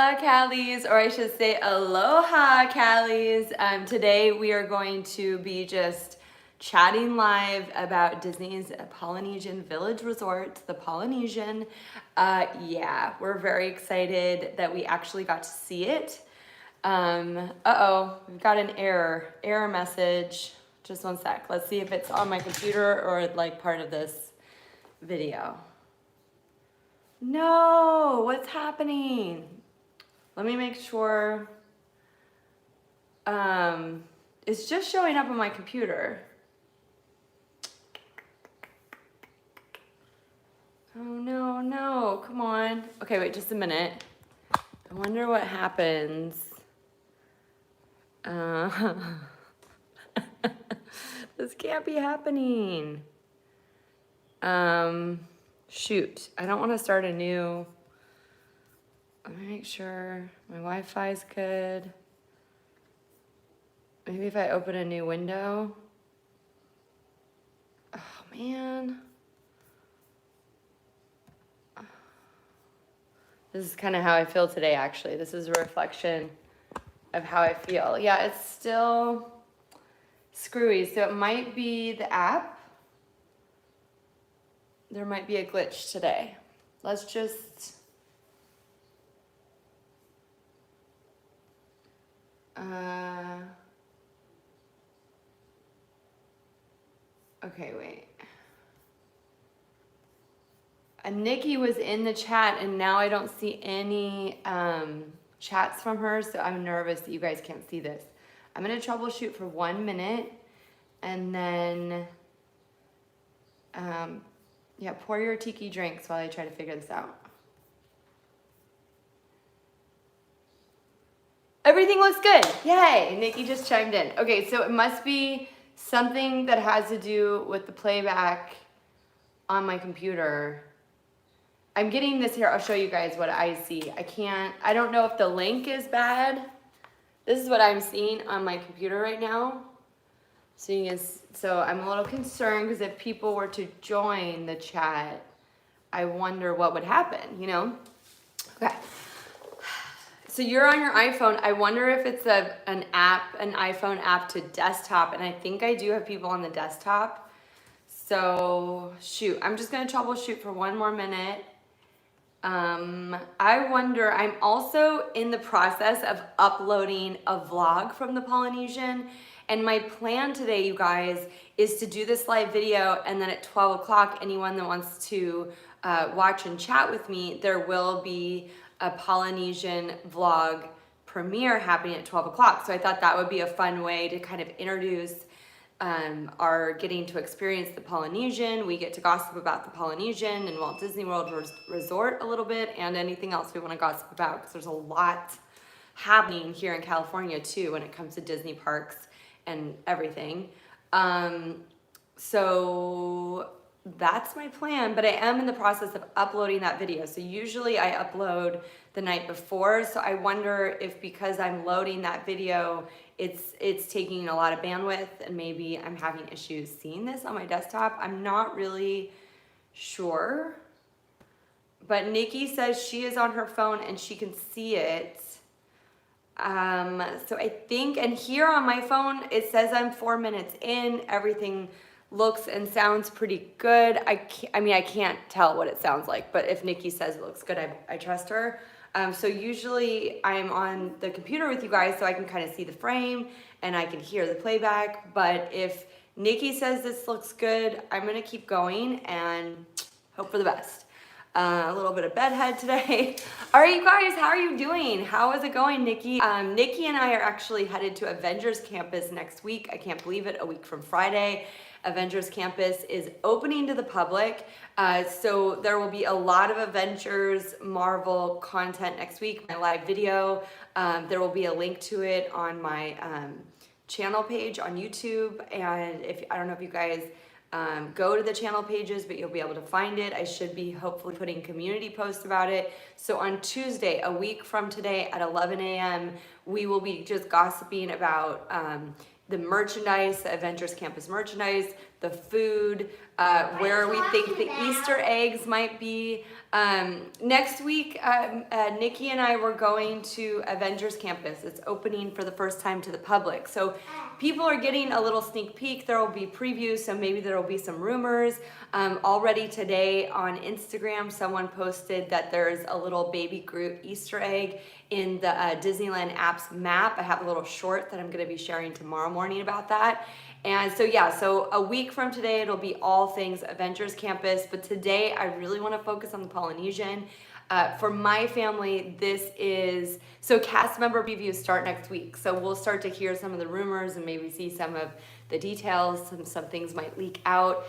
Aloha Calis, or I should say Aloha Calis. Today we are going to be just chatting live about Disney's Polynesian Village Resort, the Polynesian. Yeah, we're very excited that we actually got to see it. We've got an error message. Just one sec. Let's see if it's on my computer or like part of this video. No, what's happening? Let me make sure. It's just showing up on my computer. Oh no, come on. Okay, wait just a minute. I wonder what happens. This can't be happening. Shoot, I don't want to start a new. Let me make sure my Wi-Fi is good. Maybe if I open a new window. Oh man. This is kind of how I feel today, actually. This is a reflection of how I feel. Yeah, it's still screwy, so it might be the app. There might be a glitch today. Let's just... Okay, wait. Nicki was in the chat and now I don't see any chats from her, so I'm nervous that you guys can't see this. I'm gonna troubleshoot for 1 minute and then yeah, pour your Tiki drinks while I try to figure this out. Everything looks good. Yay, Nicki just chimed in. Okay, so it must be something that has to do with the playback on my computer. I'm getting this here. I'll show you guys what I see. I don't know if the link is bad. This is what I'm seeing on my computer right now. So I'm a little concerned because if people were to join the chat, I wonder what would happen, you know? Okay. So you're on your iPhone. I wonder if it's an iPhone app to desktop, and I think I do have people on the desktop. So shoot, I'm just gonna troubleshoot for 1 more minute. I wonder, I'm also in the process of uploading a vlog from the Polynesian, and my plan today, you guys, is to do this live video, and then at 12 o'clock, anyone that wants to watch and chat with me, there will be a Polynesian vlog premiere happening at 12 o'clock. So I thought that would be a fun way to kind of introduce our getting to experience the Polynesian. We get to gossip about the Polynesian and Walt Disney World Resort a little bit, and anything else we want to gossip about, because there's a lot happening here in California too when it comes to Disney parks and everything. So that's my plan, but I am in the process of uploading that video. So usually I upload the night before, so I wonder if because I'm loading that video, it's taking a lot of bandwidth and maybe I'm having issues seeing this on my desktop. I'm not really sure, but Nicki says she is on her phone and she can see it. So I think, and here on my phone, it says I'm 4 minutes in, everything looks and sounds pretty good. I can't tell what it sounds like, but if Nicki says it looks good, I trust her. So usually I'm on the computer with you guys so I can kind of see the frame and I can hear the playback. But if Nicki says this looks good, I'm gonna keep going and hope for the best. A little bit of bedhead today. All right, you guys, how are you doing? How is it going, Nicki? Nicki and I are actually headed to Avengers campus next week. I can't believe it, a week from Friday. Avengers campus is opening to the public. So there will be a lot of Avengers Marvel content next week. My live video, there will be a link to it on my channel page on YouTube. And I don't know if you guys go to the channel pages, but you'll be able to find it. I should be hopefully putting community posts about it. So on Tuesday, a week from today at 11 a.m., we will be just gossiping about the merchandise, the Avengers Campus merchandise, the food, where we think the Easter eggs might be. Next week, Nicki and I were going to Avengers campus. It's opening for the first time to the public. So people are getting a little sneak peek. There will be previews, so maybe there will be some rumors. Already today on Instagram, someone posted that there's a little baby Groot Easter egg in the Disneyland app's map. I have a little short that I'm going to be sharing tomorrow morning about that. And so yeah, so a week from today, it'll be all things Avengers campus. But today, I really want to focus on the Polynesian. For my family, this is, so cast member previews start next week. So we'll start to hear some of the rumors and maybe see some of the details. Some things might leak out.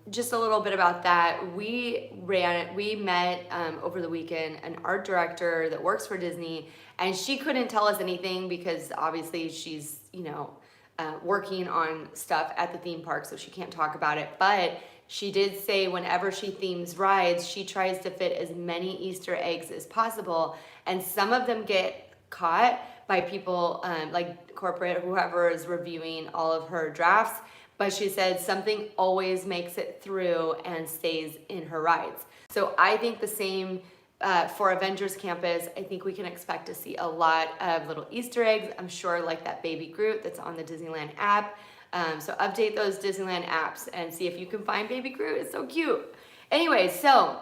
Just a little bit about that. We met over the weekend an art director that works for Disney, and she couldn't tell us anything because obviously she's, working on stuff at the theme park, so she can't talk about it. But she did say whenever she themes rides, she tries to fit as many Easter eggs as possible, and some of them get caught by people like corporate, whoever is reviewing all of her drafts. But she said something always makes it through and stays in her rides. So I think the same for Avengers Campus. I think we can expect to see a lot of little Easter eggs. I'm sure like that baby Groot that's on the Disneyland app. So update those Disneyland apps and see if you can find baby Groot. It's so cute. Anyway, so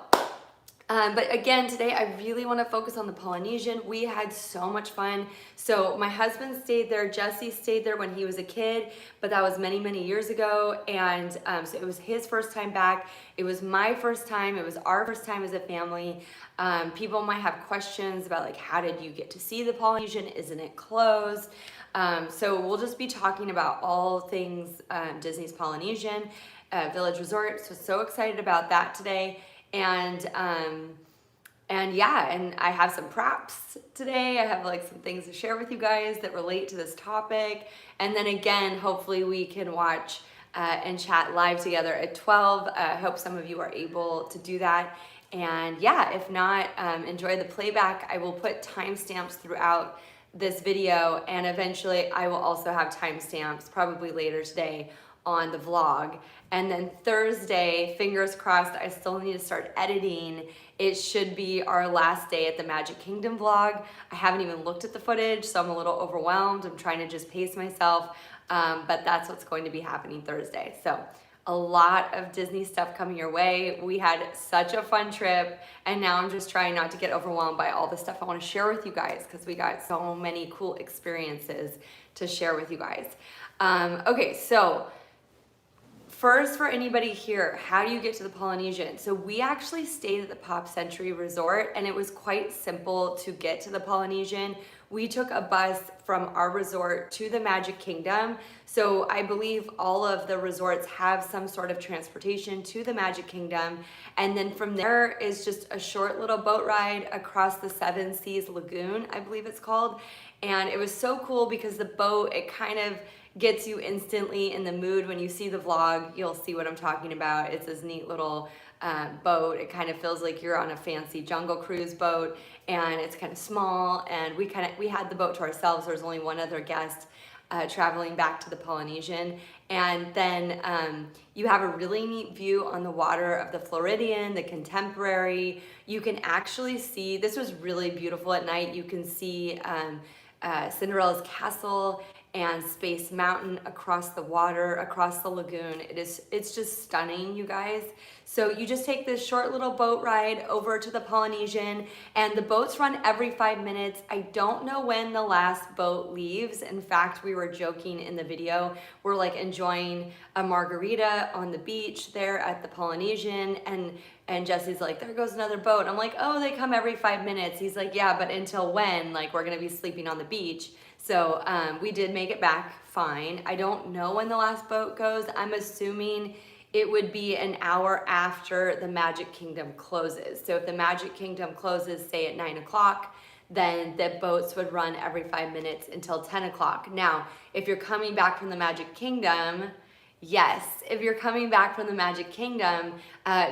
but again, today I really want to focus on the Polynesian. We had so much fun. So my husband stayed there. Jesse stayed there when he was a kid, but that was many, many years ago. And so it was his first time back. It was my first time. It was our first time as a family. People might have questions about like, how did you get to see the Polynesian? Isn't it closed? So we'll just be talking about all things Disney's Polynesian Village Resort. So excited about that today. And yeah, and I have some props today. I have like some things to share with you guys that relate to this topic. And then again, hopefully we can watch and chat live together at 12. I hope some of you are able to do that. And yeah, if not, enjoy the playback. I will put timestamps throughout this video, and eventually I will also have timestamps probably later today on the vlog. And then Thursday, fingers crossed, I still need to start editing. It should be our last day at the Magic Kingdom vlog. I haven't even looked at the footage, so I'm a little overwhelmed. I'm trying to just pace myself, but that's what's going to be happening Thursday. So a lot of Disney stuff coming your way. We had such a fun trip, and now I'm just trying not to get overwhelmed by all the stuff I want to share with you guys, because we got so many cool experiences to share with you guys. Okay, so first, for anybody here, how do you get to the Polynesian? So we actually stayed at the Pop Century Resort, and it was quite simple to get to the Polynesian. We took a bus from our resort to the Magic Kingdom. So I believe all of the resorts have some sort of transportation to the Magic Kingdom. And then from there is just a short little boat ride across the Seven Seas Lagoon, I believe it's called. And it was so cool because the boat, it kind of gets you instantly in the mood. When you see the vlog, you'll see what I'm talking about. It's this neat little boat. It kind of feels like you're on a fancy Jungle Cruise boat, and it's kind of small, and we had the boat to ourselves. There was only one other guest traveling back to the Polynesian. And then you have a really neat view on the water of the Floridian, the Contemporary. You can actually see, this was really beautiful at night. You can see Cinderella's Castle and Space Mountain across the water, across the lagoon. It's just stunning, you guys. So you just take this short little boat ride over to the Polynesian, and the boats run every 5 minutes. I don't know when the last boat leaves. In fact, we were joking in the video. We're like enjoying a margarita on the beach there at the Polynesian, and Jesse's like, there goes another boat. I'm like, oh, they come every 5 minutes. He's like, yeah, but until when? Like, we're gonna be sleeping on the beach. So we did make it back fine. I don't know when the last boat goes. I'm assuming it would be an hour after the Magic Kingdom closes. So if the Magic Kingdom closes, say at 9 o'clock, then the boats would run every 5 minutes until 10 o'clock. Now, if you're coming back from the Magic Kingdom, yes, if you're coming back from the Magic Kingdom,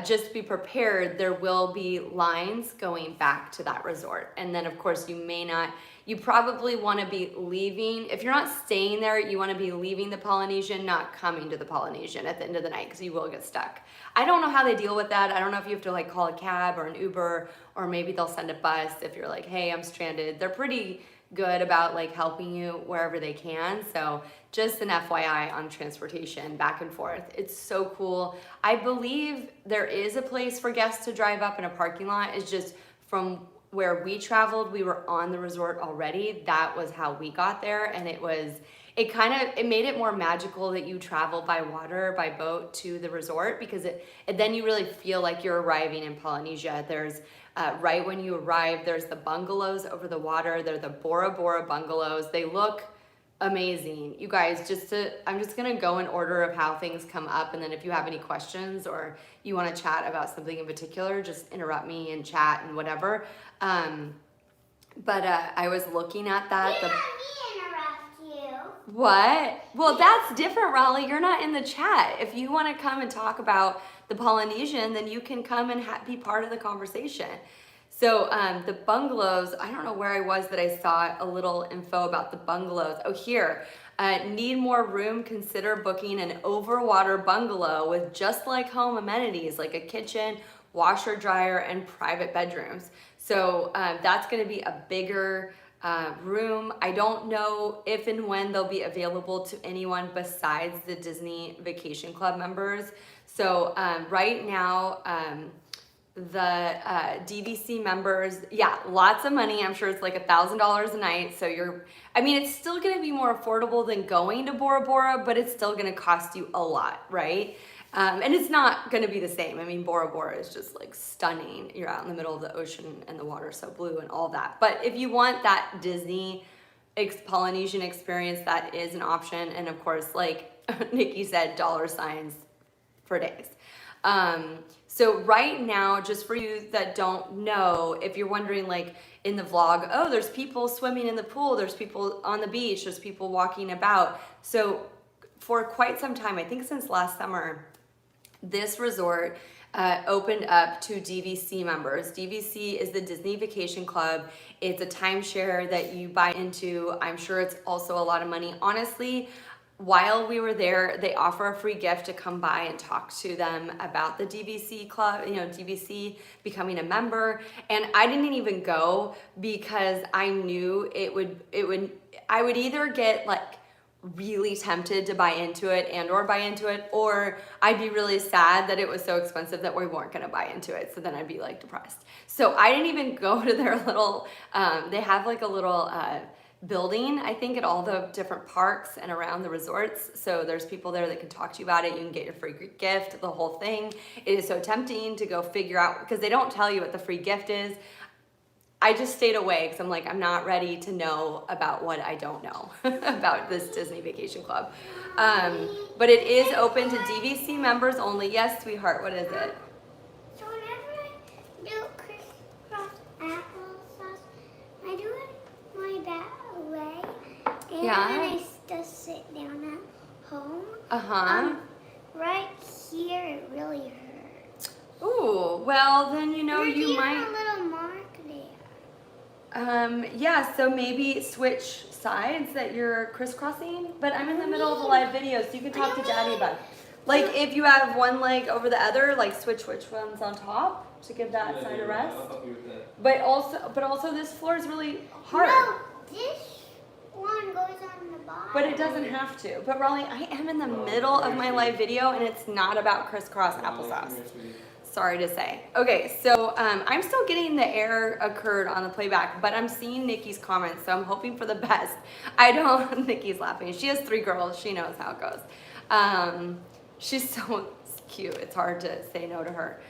just be prepared, there will be lines going back to that resort. And then of course you probably want to be leaving, if you're not staying there, you want to be leaving the Polynesian, not coming to the Polynesian at the end of the night, because you will get stuck. I don't know how they deal with that. I don't know if you have to like call a cab or an Uber, or maybe they'll send a bus if you're like, hey, I'm stranded. They're pretty good about like helping you wherever they can. So just an FYI on transportation back and forth. It's so cool. I believe there is a place for guests to drive up in a parking lot. It's just from where we traveled, we were on the resort already. That was how we got there. And it made it more magical that you travel by water, by boat to the resort, because then you really feel like you're arriving in Polynesia. There's right when you arrive, there's the bungalows over the water. They're the Bora Bora bungalows. They look amazing. You guys, I'm just gonna go in order of how things come up, and then if you have any questions or you wanna chat about something in particular, just interrupt me and chat and whatever. But I was looking at that. You let me interrupt you. What? Well, that's different, Raleigh. You're not in the chat. If you wanna come and talk about the Polynesian, then you can come and be part of the conversation. So the bungalows, I don't know where I was that I saw a little info about the bungalows. Oh, here. Need more room? Consider booking an overwater bungalow with just like home amenities like a kitchen, washer, dryer, and private bedrooms. So that's going to be a bigger room. I don't know if and when they'll be available to anyone besides the Disney Vacation Club members. So right now, the DVC members, yeah, lots of money. I'm sure it's like $1,000 a night. So it's still going to be more affordable than going to Bora Bora, but it's still going to cost you a lot, right? And it's not going to be the same. I mean, Bora Bora is just like stunning. You're out in the middle of the ocean and the water's so blue and all that. But if you want that Disney Polynesian experience, that is an option. And of course, like Nicki said, $signs for days. So right now, just for you that don't know, if you're wondering like in the vlog, oh, there's people swimming in the pool, there's people on the beach, there's people walking about. So for quite some time, I think since last summer, this resort opened up to DVC members. DVC is the Disney Vacation Club. It's a timeshare that you buy into. I'm sure it's also a lot of money. Honestly, while we were there, they offer a free gift to come by and talk to them about the DVC club, DVC becoming a member. And I didn't even go because I knew I would either get like really tempted to buy into it or I'd be really sad that it was so expensive that we weren't gonna buy into it. So then I'd be like depressed. So I didn't even go to their little, they have like a little, building, I think, at all the different parks and around the resorts. So there's people there that can talk to you about it. You can get your free gift, the whole thing. It is so tempting to go figure out, because they don't tell you what the free gift is. I just stayed away because I'm like, I'm not ready to know about what I don't know about this Disney Vacation Club. But it is open to DVC members only. Yes, sweetheart, what is it? So whenever I do crisscross applesauce, I do it my that way. And Yeah. then I just sit down at Uh-huh. home. Right here, it really hurts. Ooh, well then you There's you even might. a little mark there. Yeah, so maybe switch sides that you're crisscrossing, but I'm in the middle of a live video, so you can talk to Daddy about it. Like if you have one leg over the other, like switch which one's on top to give that side a rest. I'll help you with that. But also this floor is really hard. No, this one goes on the bottom. But it doesn't have to. But Raleigh, I am in the middle of my live video and it's not about crisscross applesauce. Sorry to say. Okay, so I'm still getting the error occurred on the playback, but I'm seeing Nicki's comments, so I'm hoping for the best. Nicki's laughing. She has 3 girls. She knows how it goes. She's so cute. It's hard to say no to her.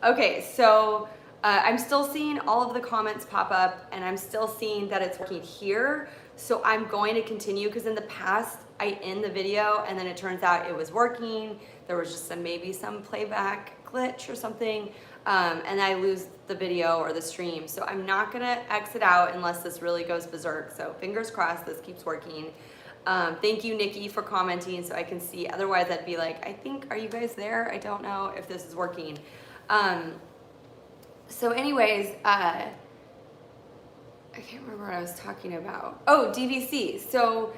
Okay, so I'm still seeing all of the comments pop up, and I'm still seeing that it's working here. So I'm going to continue, because in the past, I end the video, and then it turns out it was working. There was just maybe some playback glitch or something, and I lose the video or the stream. So I'm not gonna exit out unless this really goes berserk. So fingers crossed this keeps working. Thank you, Nicki, for commenting so I can see. Otherwise, I'd be like, are you guys there? I don't know if this is working. So anyways, I can't remember what I was talking about. Oh, DVC. So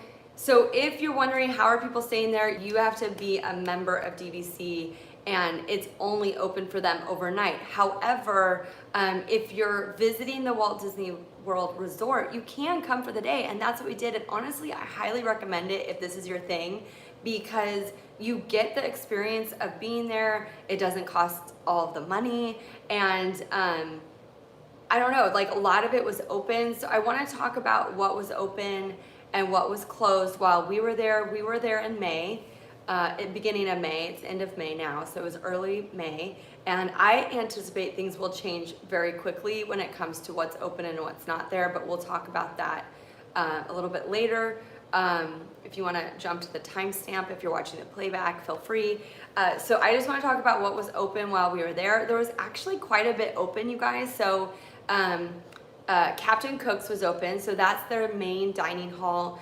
if you're wondering how are people staying there, you have to be a member of DVC, and it's only open for them overnight. However, if you're visiting the Walt Disney World Resort, you can come for the day, and that's what we did. And honestly, I highly recommend it if this is your thing, because you get the experience of being there. It doesn't cost all of the money, and I don't know, like a lot of it was open. So I want to talk about what was open and what was closed while we were there. We were there in May, beginning of May. It's end of May now, so it was early May. And I anticipate things will change very quickly when it comes to what's open and what's not there, but we'll talk about that a little bit later. If you want to jump to the timestamp, if you're watching the playback, feel free. So I just want to talk about what was open while we were there. There was actually quite a bit open, you guys. So Captain Cook's was open, so that's their main dining hall.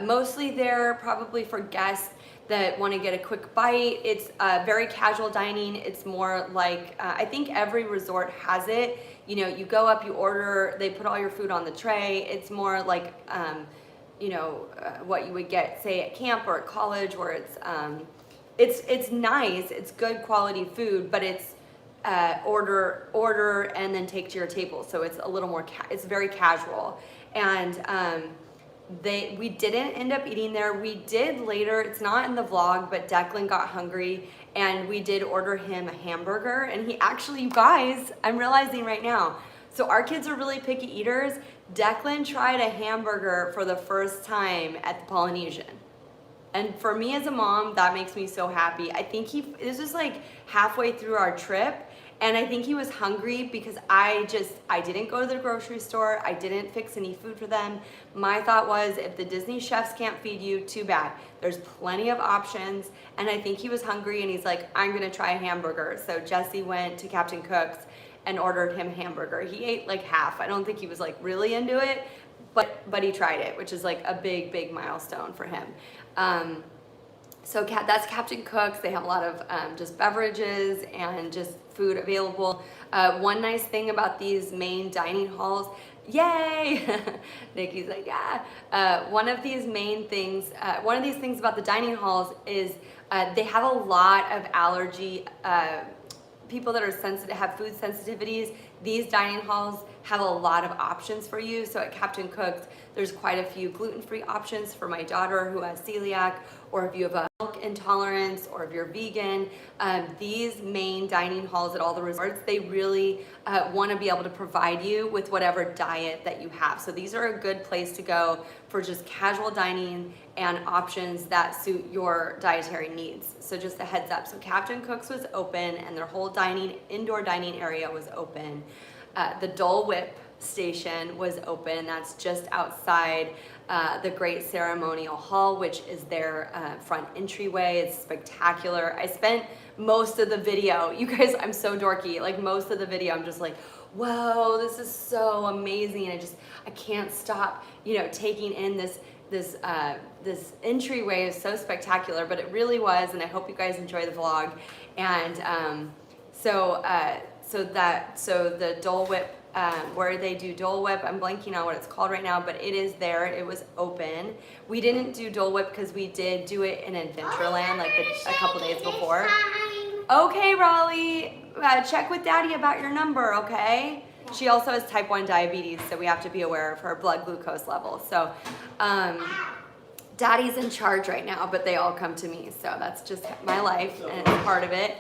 Mostly there probably for guests that want to get a quick bite. It's very casual dining. It's more like, I think every resort has it. You know, you go up, you order, they put all your food on the tray. It's more like, what you would get, say, at camp or at college, where it's nice, it's good quality food, but it's order and then take to your table. So it's a little more, it's very casual. And we didn't end up eating there. We did later, it's not in the vlog, but Declan got hungry and we did order him a hamburger. And he actually, you guys, I'm realizing right now, so our kids are really picky eaters. Declan tried a hamburger for the first time at the Polynesian. And for me as a mom, that makes me so happy. I think this was like halfway through our trip, and I think he was hungry because I didn't go to the grocery store. I didn't fix any food for them. My thought was, if the Disney chefs can't feed you, too bad. There's plenty of options. And I think he was hungry and he's like, I'm gonna try a hamburger. So Jesse went to Captain Cook's and ordered him a hamburger. He ate like half. I don't think he was like really into it, but he tried it, which is like a big, big milestone for him. So that's Captain Cook's. They have a lot of just beverages and just food available. One nice thing about these main dining halls, yay! Nicki's like, yeah. One of these things about the dining halls is they have a lot of allergy, people that are sensitive, have food sensitivities. These dining halls have a lot of options for you. So at Captain Cook's, there's quite a few gluten-free options for my daughter who has celiac, or if you have a milk intolerance, or if you're vegan. These main dining halls at all the resorts, they really want to be able to provide you with whatever diet that you have. So these are a good place to go for just casual dining and options that suit your dietary needs. So just a heads up. So Captain Cook's was open, and their whole indoor dining area was open. The Dole Whip station was open. That's just outside the Great Ceremonial Hall, which is their front entryway. It's spectacular. I spent most of the video, you guys, I'm so dorky, like most of the video I'm just like, whoa, this is so amazing. I can't stop, taking in this entryway is so spectacular, but it really was, and I hope you guys enjoy the vlog. And so the Dole Whip, where they do Dole Whip, I'm blanking on what it's called right now, but it is there. It was open. We didn't do Dole Whip because we did do it in Adventureland like a couple days before. Okay, Raleigh, check with Daddy about your number, okay? She also has type 1 diabetes, so we have to be aware of her blood glucose level. So Daddy's in charge right now, but they all come to me, so that's just my life, and it's part of it.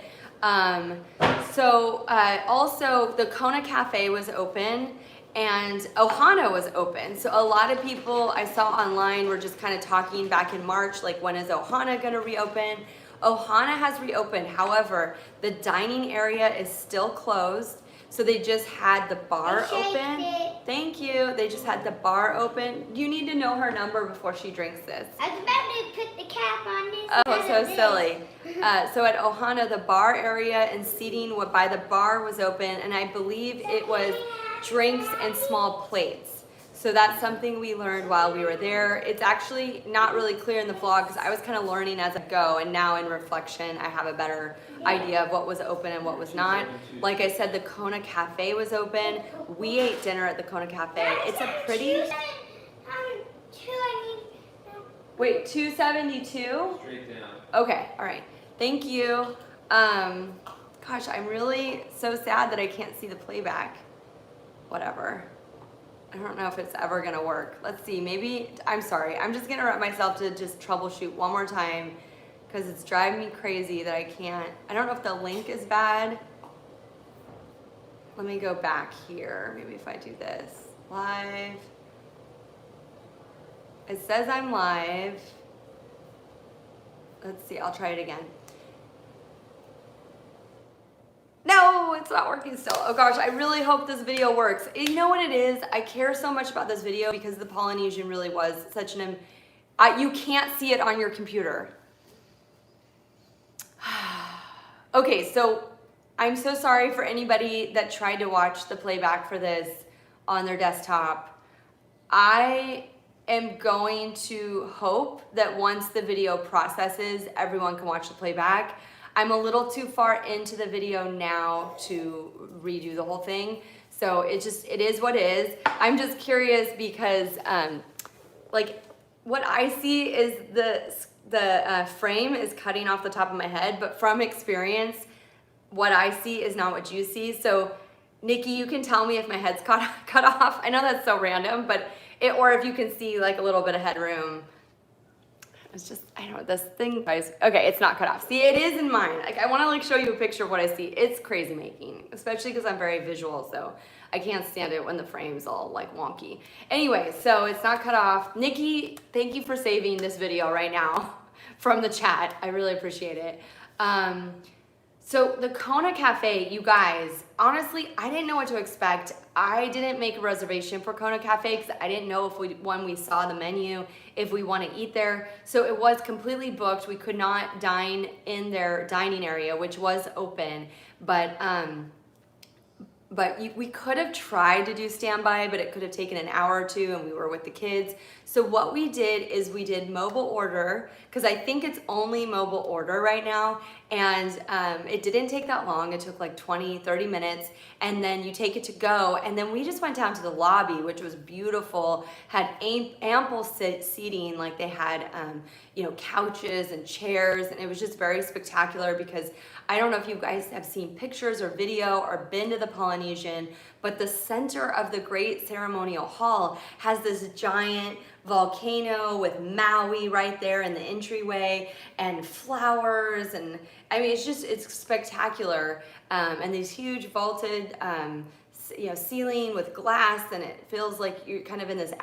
Also the Kona Cafe was open, and Ohana was open. So a lot of people I saw online were just kind of talking back in March, like, when is Ohana gonna reopen? Ohana has reopened. However, the dining area is still closed. So they just had the bar open. Thank you. They just had the bar open. You need to know her number before she drinks this. I was about to put the cap on this. Oh, so silly. So at Ohana, the bar area and seating by the bar was open, and I believe it was drinks and small plates. So that's something we learned while we were there. It's actually not really clear in the vlog because I was kind of learning as I go, and now in reflection, I have a better idea of what was open and what was not. Like I said, the Kona Cafe was open. We ate dinner at the Kona Cafe. It's a pretty... Wait, 272? Straight down. Okay, all right. Thank you. Gosh, I'm really so sad that I can't see the playback. Whatever. I don't know if it's ever gonna work. Let's see, maybe, I'm sorry. I'm just gonna interrupt myself to just troubleshoot one more time because it's driving me crazy that I can't. I don't know if the link is bad. Let me go back here. Maybe if I do this. Live. It says I'm live. Let's see, I'll try it again. No, it's not working still. Oh gosh, I really hope this video works. You know what it is? I care so much about this video because the Polynesian really was such an... you can't see it on your computer. Okay, so I'm so sorry for anybody that tried to watch the playback for this on their desktop. I am going to hope that once the video processes, everyone can watch the playback. I'm a little too far into the video now to redo the whole thing. So it is what it is. I'm just curious because like what I see is the frame is cutting off the top of my head, but from experience, what I see is not what you see. So Nicki, you can tell me if my head's cut off. I know that's so random, but or if you can see like a little bit of headroom. It's just, I don't know, this thing, guys, okay, it's not cut off. See, it is in mine. Like, I want to like show you a picture of what I see. It's crazy making, especially because I'm very visual, so I can't stand it when the frame's all like wonky. Anyway, so it's not cut off. Nicki, thank you for saving this video right now from the chat. I really appreciate it. So the Kona Cafe, you guys, honestly, I didn't know what to expect. I didn't make a reservation for Kona Cafe because I didn't know if when we saw the menu, if we want to eat there. So it was completely booked. We could not dine in their dining area, which was open, but we could have tried to do standby, but it could have taken an hour or two and we were with the kids. So what we did is we did mobile order because I think it's only mobile order right now. And it didn't take that long. It took like 20, 30 minutes. And then you take it to go. And then we just went down to the lobby, which was beautiful, had ample seating. Like they had, you know, couches and chairs. And it was just very spectacular because I don't know if you guys have seen pictures or video or been to the Polynesian, but the center of the Great Ceremonial Hall has this giant volcano with Maui right there in the entryway and flowers, and I mean it's spectacular, and these huge vaulted you know, ceiling with glass, and it feels like you're kind of in this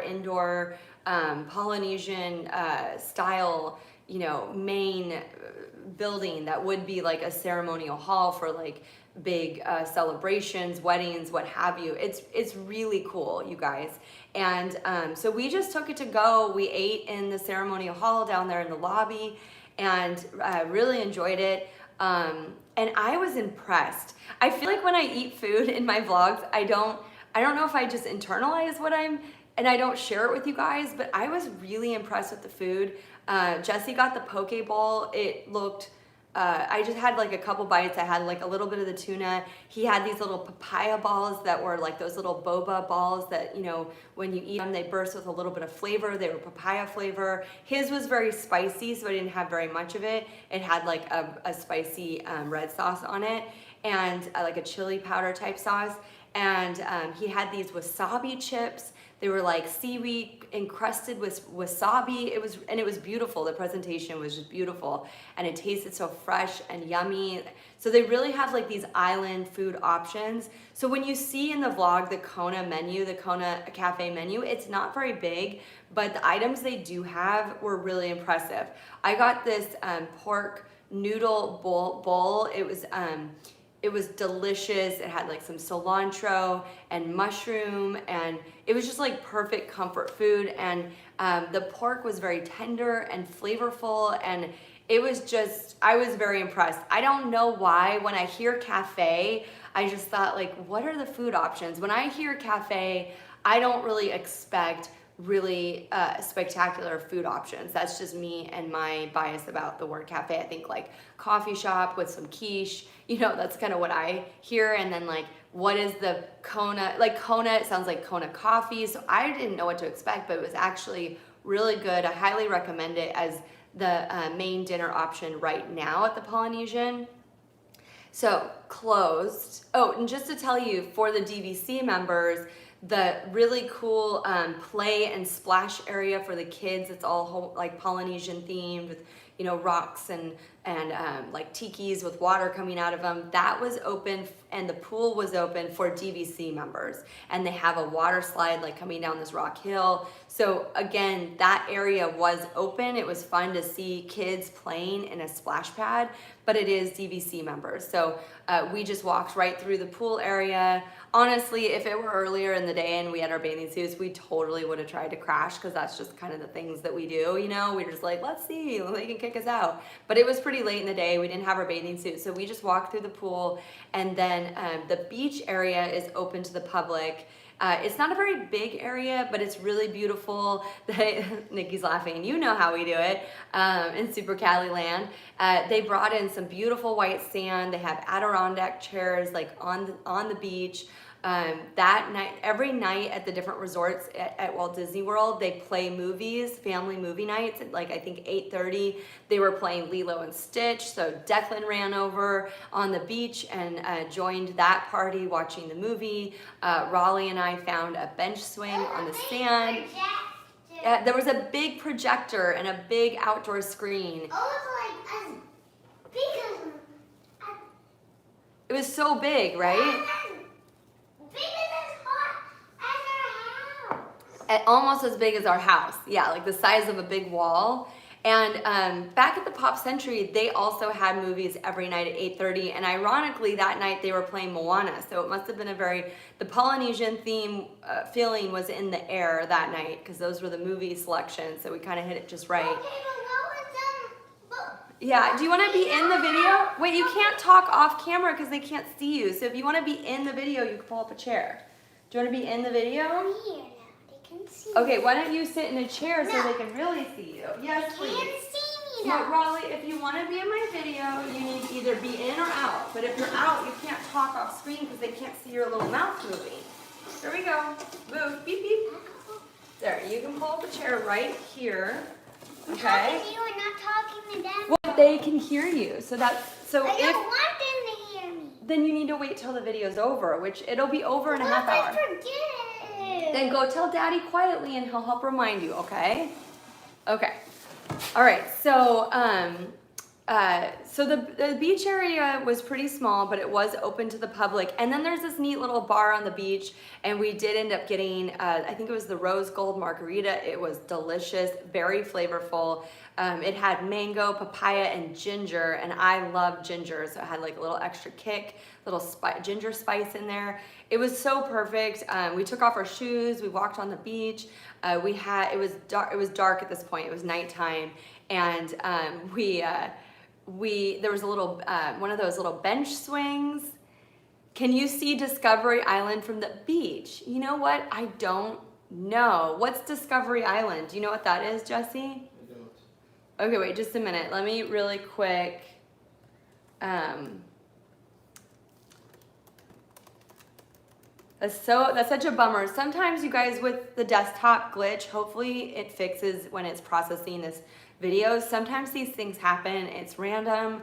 indoor Polynesian style, you know, main building that would be like a ceremonial hall for like big celebrations, weddings, what have you. It's really cool, you guys. And so we just took it to go. We ate in the ceremonial hall down there in the lobby and really enjoyed it. And I was impressed. I feel like when I eat food in my vlogs, I don't know if I just internalize and I don't share it with you guys, but I was really impressed with the food. Jesse got the poke bowl. It looked, I just had like a couple bites. I had like a little bit of the tuna. He had these little papaya balls that were like those little boba balls that, you know, when you eat them, they burst with a little bit of flavor. They were papaya flavor. His was very spicy, so I didn't have very much of it. It had like a spicy red sauce on it and like a chili powder type sauce. And he had these wasabi chips. They were like seaweed encrusted with wasabi. It was beautiful. The presentation was just beautiful, and it tasted so fresh and yummy. So they really have like these island food options. So when you see in the vlog the Kona menu, the Kona Cafe menu, it's not very big, but the items they do have were really impressive. I got this pork noodle bowl. It was delicious. It had like some cilantro and mushroom, and it was just like perfect comfort food. And the pork was very tender and flavorful, and it was just, I was very impressed. I don't know why when I hear cafe, I just thought like, what are the food options? When I hear cafe, I don't really expect really spectacular food options. That's just me and my bias about the word cafe. I think like coffee shop with some quiche, you know, that's kind of what I hear. And then like, what is the Kona? Like Kona, it sounds like Kona coffee. So I didn't know what to expect, but it was actually really good. I highly recommend it as the main dinner option right now at the Polynesian. So closed. Oh, and just to tell you, for the DVC members, the really cool play and splash area for the kids, it's all like Polynesian themed with, you know, rocks and like tikis with water coming out of them. That was open, and the pool was open for DVC members. And they have a water slide like coming down this rock hill. So again, that area was open. It was fun to see kids playing in a splash pad, but it is DVC members. So we just walked right through the pool area. Honestly, if it were earlier in the day and we had our bathing suits, we totally would have tried to crash, because that's just kind of the things that we do, you know? We're just like, let's see, they can kick us out. But it was pretty late in the day. We didn't have our bathing suits, so we just walked through the pool. And then the beach area is open to the public. It's not a very big area, but it's really beautiful. Nicki's laughing. You know how we do it in Super Cali land. They brought in some beautiful white sand. They have Adirondack chairs like on the beach. That night, every night at the different resorts at Walt Disney World, they play movies, family movie nights. At like I think 8:30, they were playing Lilo and Stitch. So Declan ran over on the beach and joined that party watching the movie. Raleigh and I found a bench swing on the sand. There was a big projector and a big outdoor screen. It was so big, right? Almost as big as our house. Yeah, like the size of a big wall. And back at the Pop Century, they also had movies every night at 8:30. And ironically, that night they were playing Moana. So it must have been the Polynesian theme feeling was in the air that night, because those were the movie selections. So we kind of hit it just right. Okay, but what was Yeah, do you want to be in the video? Wait, you can't talk off camera because they can't see you. So if you want to be in the video, you can pull up a chair. Do you want to be in the video? here now? They can see. Okay, why don't you sit in a chair so they can really see you? Yes, They please. can't see me No, though. Raleigh, if you want to be in my video, you need to either be in or out. But if you're out, you can't talk off screen because they can't see your little mouth moving. Here we go. Move. Beep, beep. There, you can pull up a chair right here. I'm Okay? talking to you and not talking to them. Well, they can hear you. So I don't want them to hear me. then you need to wait till the video's over, which it'll be over in a half What if hour. I forget? Then go tell Daddy quietly and he'll help remind you, okay? Okay. All right, so the beach area was pretty small, but it was open to the public. And then there's this neat little bar on the beach, and we did end up getting, I think it was the rose gold margarita. It was delicious, very flavorful. It had mango, papaya, and ginger, and I love ginger, so it had like a little extra kick, little ginger spice in there. It was so perfect. We took off our shoes, we walked on the beach. It was dark at this point. It was nighttime, and there was a little one of those little bench swings. Can you see Discovery Island from the beach? You know what? I don't know. What's Discovery Island? Do you know what that is, Jesse? I don't. Okay, wait just a minute. Let me really quick. That's such a bummer. Sometimes you guys with the desktop glitch, hopefully it fixes when it's processing this video. Sometimes these things happen. It's random.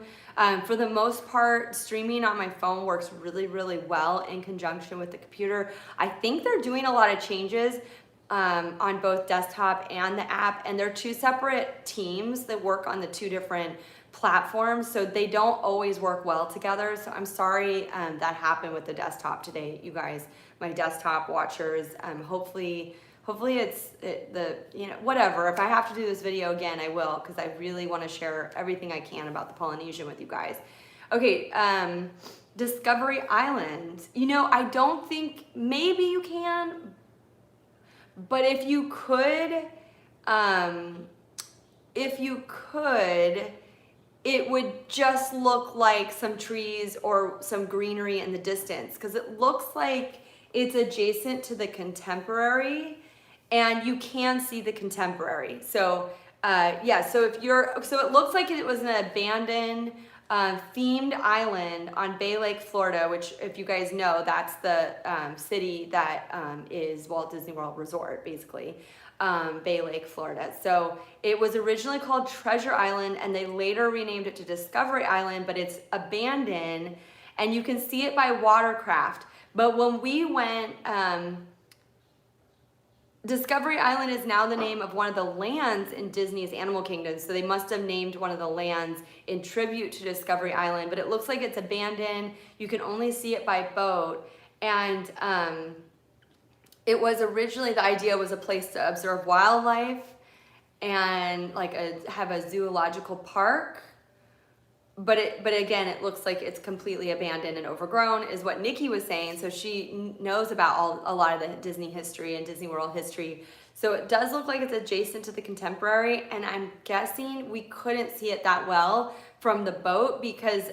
For the most part, streaming on my phone works really, really well in conjunction with the computer. I think they're doing a lot of changes on both desktop and the app, and they're two separate teams that work on the two different platforms, so they don't always work well together. So I'm sorry that happened with the desktop today, you guys, my desktop watchers. Hopefully whatever. If I have to do this video again, I will, because I really want to share everything I can about the Polynesian with you guys. Okay, Discovery Island. You know, I don't think, maybe you can, but if you could, it would just look like some trees or some greenery in the distance, because it looks like it's adjacent to the contemporary, and you can see the contemporary. So yeah, so it looks like it was an abandoned themed island on Bay Lake, Florida, which, if you guys know, that's the city that is Walt Disney World Resort, basically. Bay Lake, Florida. So it was originally called Treasure Island, and they later renamed it to Discovery Island, but it's abandoned, and you can see it by watercraft. But when we went, Discovery Island is now the name of one of the lands in Disney's Animal Kingdom, so they must have named one of the lands in tribute to Discovery Island, but it looks like it's abandoned. You can only see it by boat, and it was originally, the idea was a place to observe wildlife and like have a zoological park. But again, it looks like it's completely abandoned and overgrown, is what Nicki was saying. So she knows about a lot of the Disney history and Disney World history. So it does look like it's adjacent to the contemporary, and I'm guessing we couldn't see it that well from the boat because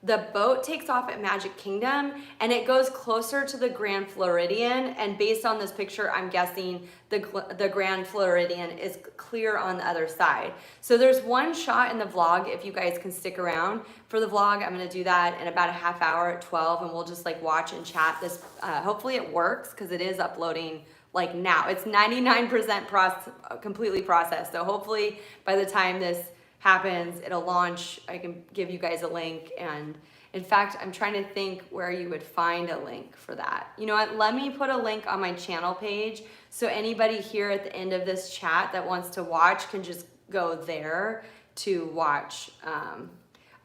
the boat takes off at Magic Kingdom and it goes closer to the Grand Floridian. And based on this picture, I'm guessing the Grand Floridian is clear on the other side. So there's one shot in the vlog, if you guys can stick around for the vlog. I'm gonna do that in about a half hour at 12, and we'll just like watch and chat this. Hopefully it works, because it is uploading like now. It's 99% completely processed. So hopefully by the time this happens, it'll launch. I can give you guys a link, and in fact, I'm trying to think where you would find a link for that. You know what, let me put a link on my channel page, so anybody here at the end of this chat that wants to watch can just go there to watch.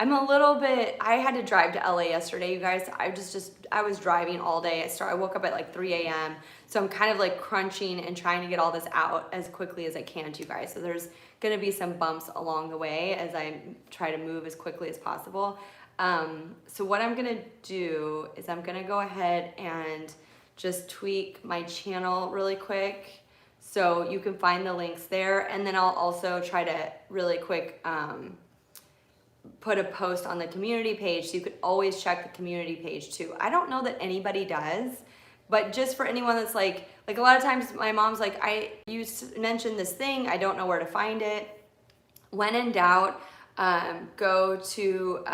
I'm a little bit, I had to drive to LA yesterday, you guys. I was driving all day. I woke up at like 3 a.m. So I'm kind of like crunching and trying to get all this out as quickly as I can to you guys. So there's gonna be some bumps along the way as I try to move as quickly as possible. So what I'm gonna do is I'm gonna go ahead and just tweak my channel really quick so you can find the links there. And then I'll also try to really quick put a post on the community page, so you could always check the community page too. I don't know that anybody does, but just for anyone that's like a lot of times my mom's like, you mentioned this thing, I don't know where to find it. When in doubt, go to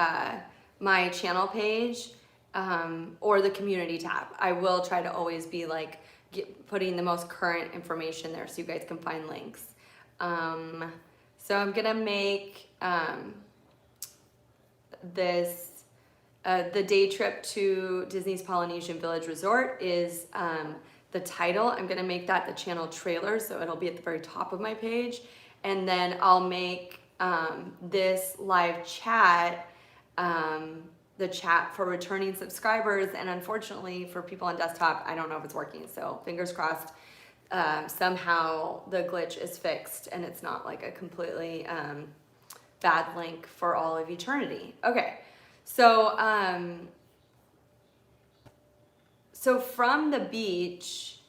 my channel page or the community tab. I will try to always be like putting the most current information there so you guys can find links. So I'm gonna make this, the day trip to Disney's Polynesian Village Resort is the title. I'm gonna make that the channel trailer, so it'll be at the very top of my page. And then I'll make this live chat, the chat for returning subscribers. And unfortunately for people on desktop, I don't know if it's working. So fingers crossed, somehow the glitch is fixed and it's not like a completely bad link for all of eternity. Okay, so so from the beach,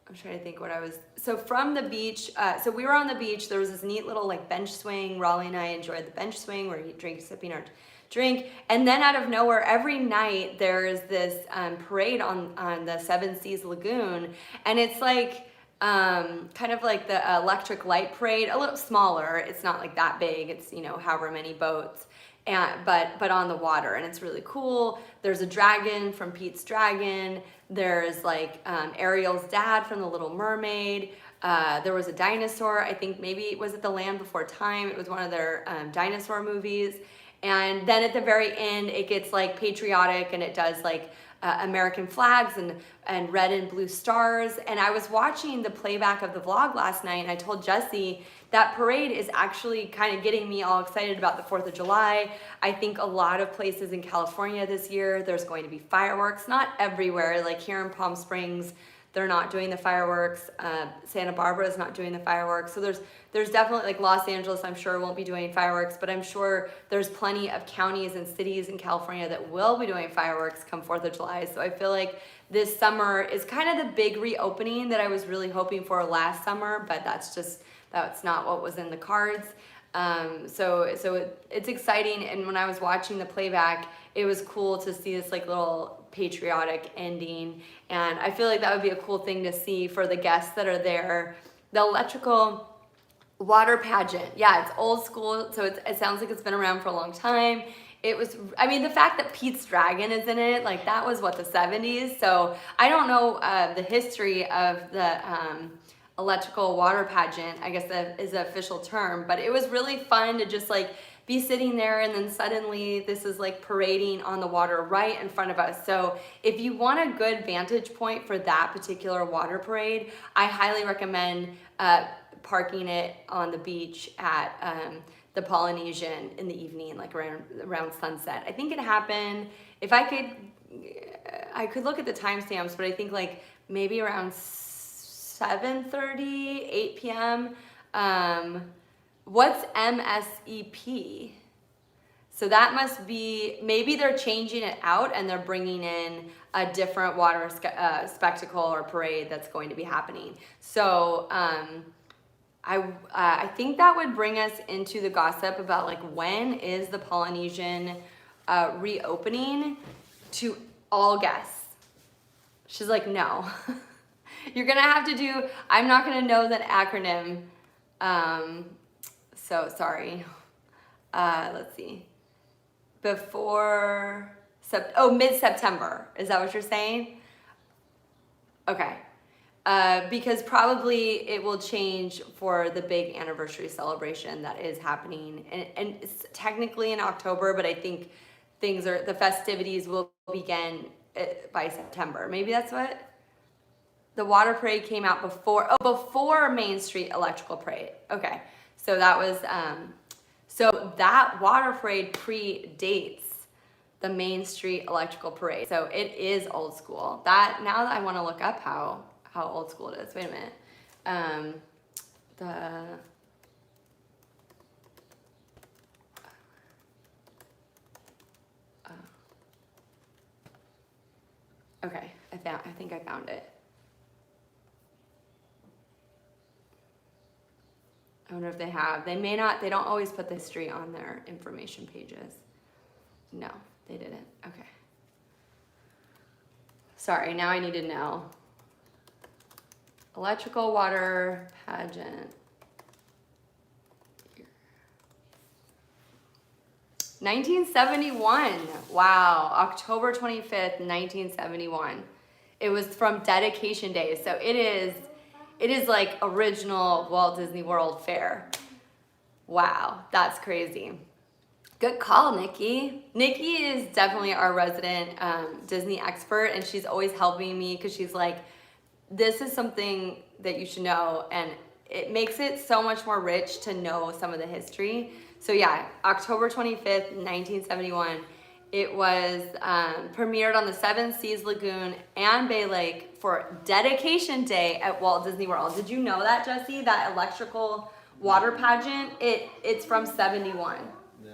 I'm trying to think what I was, so from the beach, so we were on the beach, there was this neat little like bench swing. Raleigh and I enjoyed the bench swing where you sipping our drink, and then out of nowhere, every night there's this parade on the Seven Seas Lagoon, and it's like kind of like the electric light parade, a little smaller. It's not like that big. It's, you know, however many boats, and but on the water, and it's really cool. There's a dragon from Pete's Dragon. There's like Ariel's dad from The Little Mermaid. There was a dinosaur. I think maybe was it The Land Before Time? It was one of their dinosaur movies. And then at the very end, it gets like patriotic, and it does like American flags and red and blue stars. And I was watching the playback of the vlog last night, and I told Jesse that parade is actually kind of getting me all excited about the 4th of July. I think a lot of places in California this year, there's going to be fireworks, not everywhere. Like here in Palm Springs, they're not doing the fireworks. Santa Barbara is not doing the fireworks. So there's definitely, like Los Angeles, I'm sure won't be doing fireworks, but I'm sure there's plenty of counties and cities in California that will be doing fireworks come 4th of July. So I feel like this summer is kind of the big reopening that I was really hoping for last summer, but that's not what was in the cards. So it's exciting. And when I was watching the playback, it was cool to see this like little patriotic ending. And I feel like that would be a cool thing to see for the guests that are there. The electrical water pageant, yeah, it's old school, so it sounds like it's been around for a long time. It was, I mean, the fact that Pete's Dragon is in it, like that was what, the 70s? So I don't know the history of the electrical water pageant, I guess that is the official term, but it was really fun to just like be sitting there, and then suddenly this is like parading on the water right in front of us. So if you want a good vantage point for that particular water parade, I highly recommend parking it on the beach at the Polynesian in the evening, like around sunset. I think it happened, if I could look at the timestamps, but I think like maybe around 7:30, 8 p.m. What's MSEP? So that must be, maybe they're changing it out and they're bringing in a different water spectacle or parade that's going to be happening. So I think that would bring us into the gossip about like when is the Polynesian reopening to all guests. She's like, no. You're gonna have to do, I'm not gonna know that acronym. So sorry. Let's see. Before, mid-September. Is that what you're saying? Okay. Because probably it will change for the big anniversary celebration that is happening. And it's technically in October, but I think the festivities will begin by September. Maybe that's what? The water parade came out before Main Street Electrical Parade. Okay, so that was, so that water parade predates the Main Street Electrical Parade. So it is old school. Now that I want to look up how old school it is. Wait a minute. Okay, I think I found it. I wonder if they have. They may not, they don't always put the history on their information pages. No, they didn't. Okay. Sorry, now I need to know. Electrical water pageant. 1971. Wow, October 25th, 1971. It was from Dedication Day. So it is like original Walt Disney World Fair. Wow, that's crazy. Good call, Nicki. Nicki is definitely our resident Disney expert, and she's always helping me because she's like, this is something that you should know, and it makes it so much more rich to know some of the history. So yeah, October 25th, 1971, it was premiered on the Seven Seas Lagoon and Bay Lake for Dedication Day at Walt Disney World. Did you know that, Jesse? That electrical water pageant, it's from 71. No.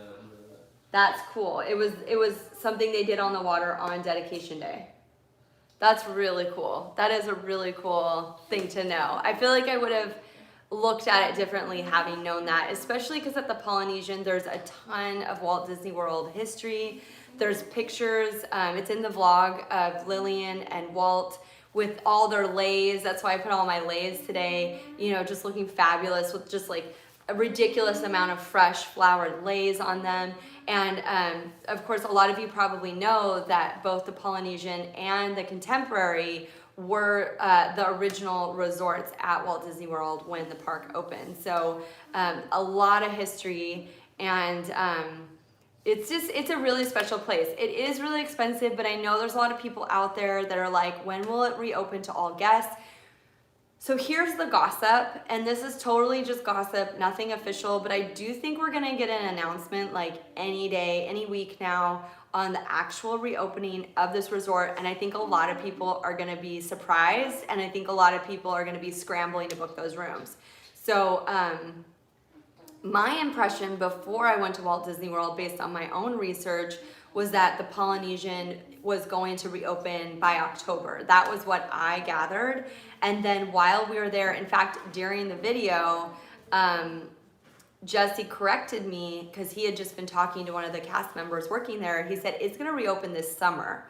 That's cool. It was something they did on the water on Dedication Day. That's really cool. That is a really cool thing to know. I feel like I would have looked at it differently having known that, especially because at the Polynesian, there's a ton of Walt Disney World history. There's pictures, it's in the vlog of Lillian and Walt with all their leis. That's why I put all my leis today, you know, just looking fabulous with just like a ridiculous amount of fresh flowered leis on them. And of course, a lot of you probably know that both the Polynesian and the Contemporary were the original resorts at Walt Disney World when the park opened. So a lot of history, and it's a really special place. It is really expensive, but I know there's a lot of people out there that are like, when will it reopen to all guests? So here's the gossip, and this is totally just gossip, nothing official, but I do think we're gonna get an announcement like any day, any week now on the actual reopening of this resort, and I think a lot of people are gonna be surprised, and I think a lot of people are gonna be scrambling to book those rooms. So my impression before I went to Walt Disney World, based on my own research, was that the Polynesian was going to reopen by October. That was what I gathered. And then while we were there, in fact, during the video, Jesse corrected me because he had just been talking to one of the cast members working there. He said, it's gonna reopen this summer.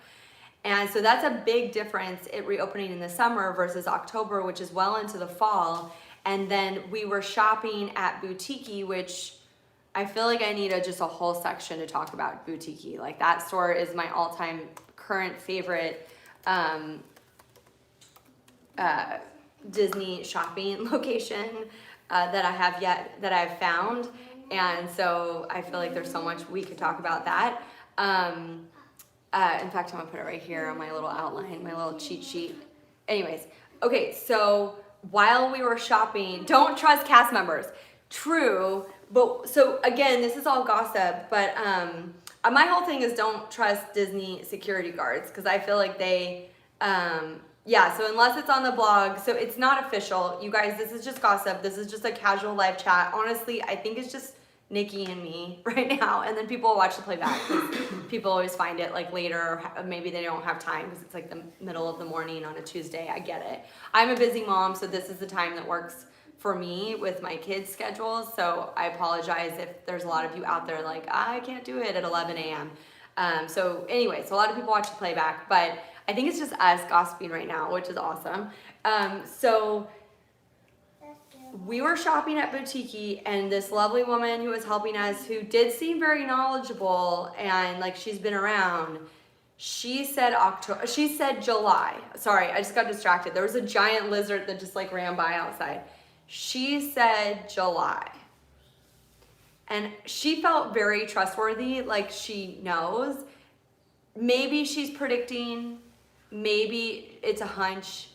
And so that's a big difference, it reopening in the summer versus October, which is well into the fall. And then we were shopping at BouTiki, which I feel like I need just a whole section to talk about BouTiki. Like that store is my all-time current favorite Disney shopping location that I've found. And so I feel like there's so much we could talk about that. In fact, I'm gonna put it right here on my little outline, my little cheat sheet. Anyways, okay, so while we were shopping, don't trust cast members. True, but so again, this is all gossip, but my whole thing is don't trust Disney security guards because I feel like they, yeah, so unless it's on the blog, so it's not official. You guys, this is just gossip. This is just a casual live chat. Honestly, I think it's just Nicki and me right now, and then people will watch the playback. People always find it like later, or maybe they don't have time because it's like the middle of the morning on a Tuesday. I get it. I'm a busy mom, so this is the time that works for me with my kids' schedules. So I apologize if there's a lot of you out there like, I can't do it at 11 a.m. So anyway, so a lot of people watch the playback, but I think it's just us gossiping right now, which is awesome. So we were shopping at BouTiki, and this lovely woman who was helping us, who did seem very knowledgeable and like she's been around, she said October, she said July. Sorry, I just got distracted. There was a giant lizard that just like ran by outside. She said July. And she felt very trustworthy, like she knows. Maybe she's predicting, maybe it's a hunch.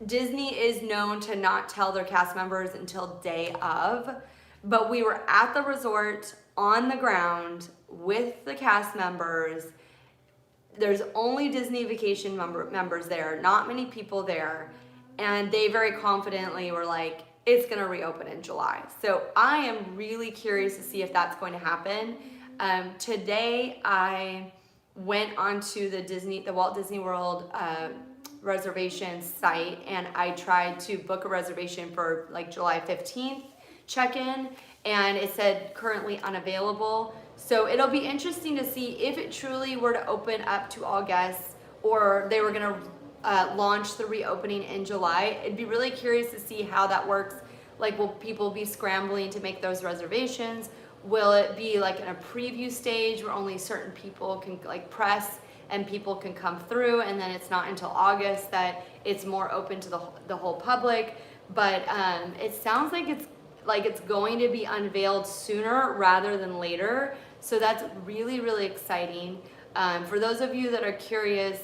Disney is known to not tell their cast members until day of, but we were at the resort on the ground with the cast members. There's only Disney Vacation members there, not many people there, and they very confidently were like, it's gonna reopen in July. So I am really curious to see if that's going to happen. Today I went onto the Walt Disney World reservation site, and I tried to book a reservation for like July 15th check-in, and it said currently unavailable. So it'll be interesting to see if it truly were to open up to all guests, or they were gonna launch the reopening in July. It'd be really curious to see how that works. Like, will people be scrambling to make those reservations? Will it be like in a preview stage where only certain people can like press and people can come through, and then it's not until August that it's more open to the whole public? But it sounds like it's going to be unveiled sooner rather than later. So that's really, really exciting. For those of you that are curious,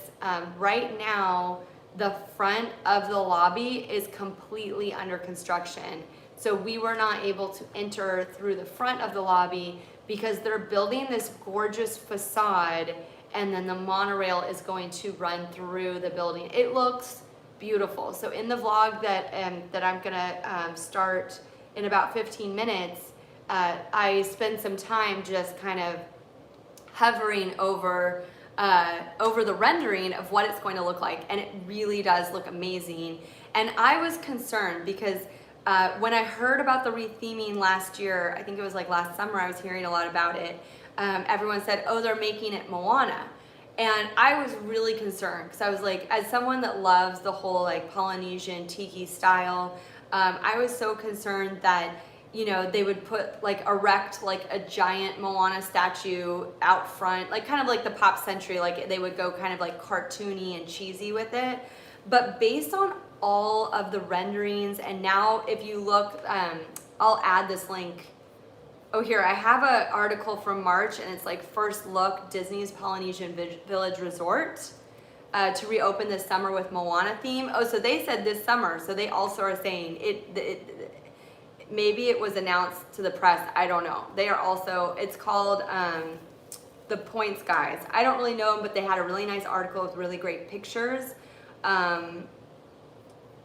right now, the front of the lobby is completely under construction. So we were not able to enter through the front of the lobby because they're building this gorgeous facade, and then the monorail is going to run through the building. It looks beautiful. So in the vlog that I'm gonna start in about 15 minutes, I spend some time just kind of hovering over the rendering of what it's going to look like, and it really does look amazing. And I was concerned because when I heard about the retheming last year, I think it was like last summer, I was hearing a lot about it. Everyone said, oh, they're making it Moana. And I was really concerned because I was like, as someone that loves the whole like Polynesian Tiki style, I was so concerned that, you know, they would erect like a giant Moana statue out front, like kind of like the Pop Century, like they would go kind of like cartoony and cheesy with it. But based on all of the renderings, and now if you look, I'll add this link. Oh, here, I have an article from March, and it's like first look Disney's Polynesian Village Resort to reopen this summer with Moana theme. Oh, so they said this summer, so they also are saying maybe it was announced to the press, I don't know. They are also, it's called The Points Guys. I don't really know them, but they had a really nice article with really great pictures. I'm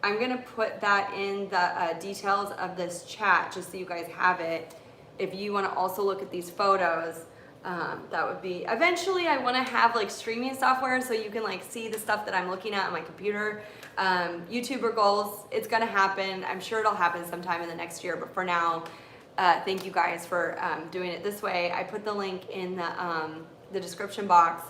gonna put that in the details of this chat just so you guys have it. If you wanna also look at these photos, that would be, eventually I wanna have like streaming software so you can like see the stuff that I'm looking at on my computer. YouTuber goals, it's gonna happen. I'm sure it'll happen sometime in the next year, but for now, thank you guys for doing it this way. I put the link in the description box.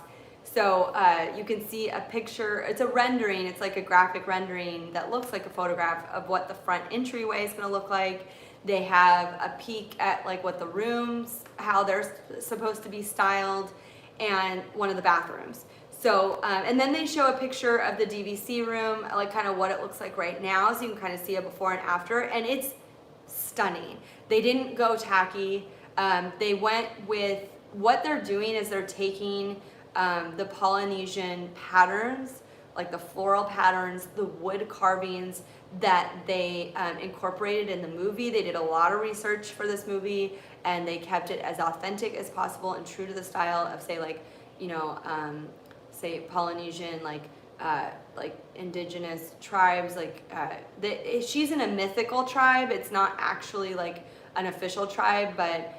So you can see a picture, it's a rendering, it's like a graphic rendering that looks like a photograph of what the front entryway is gonna look like. They have a peek at like what the rooms, how they're supposed to be styled, and one of the bathrooms. So, and then they show a picture of the DVC room, like kind of what it looks like right now, so you can kind of see a before and after, and it's stunning. They didn't go tacky. They went with, what they're doing is they're taking the Polynesian patterns, like the floral patterns, the wood carvings that they incorporated in the movie. They did a lot of research for this movie, and they kept it as authentic as possible and true to the style of, say, like, you know, say Polynesian, like indigenous tribes, like she's in a mythical tribe. It's not actually like an official tribe, but